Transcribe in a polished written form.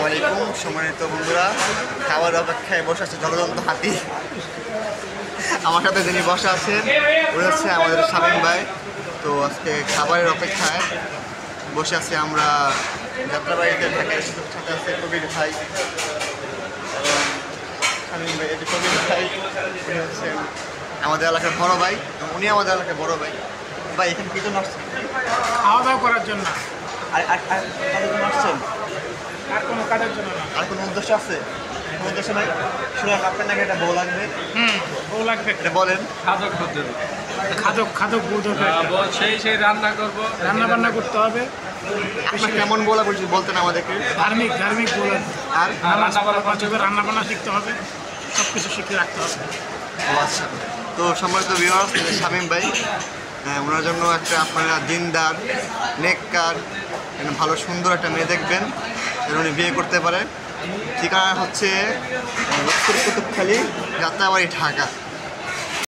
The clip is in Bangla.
আলাইকুম সম্মানিত বন্ধুরা, খাবার অপেক্ষায় বসে আছে জলজন্ত হাতি। আমার সাথে যিনি বসে আছেন উনি হচ্ছে আমাদের শামীম ভাই। তো আজকে খাবারের অপেক্ষায় বসে আছি আমরা যাত্রাবাড়িতে। ঢাকার সাথে আছে কবির ভাই এবং শামীম ভাই। এই যে কবির ভাই, উনি হচ্ছেন আমাদের এলাকার বড় ভাই এবং উনি আমাদের এলাকার বড় ভাই। ভাই এখানে কি জন্য আসছেন? খাওয়া দাওয়া করার জন্য। আর কাদের জন্য আসছেন? আর কোনো কাজের জন্য না। আর কোনো উদ্দেশ্য আছে? কোনো উদ্দেশ্য নাই? শুনলাম আপনার নাকি একটা বউ লাগবে। বউ লাগবে। এটা বলেন। খাদক হতে খাদক বউ দরকার। সেই রান্না করবো, রান্না বান্না করতে হবে। আপনার কেমন বলা বলছি বলতেন আমাদেরকে। ধার্মিক বউ লাগবে। আর রান্না বান্না শিখতে হবে, সব কিছু শিখে রাখতে হবে। ও আচ্ছা। তো সম্মানিত ভিউয়ার্স, শামীম ভাই ওনার জন্য একটা আপনারা দিনদার নেককার ভালো সুন্দর একটা মেয়ে দেখবেন যেন উনি বিয়ে করতে পারে। ঠিকানা হচ্ছে কুতুবখালী, যাত্রাবাড়ি, ঢাকা।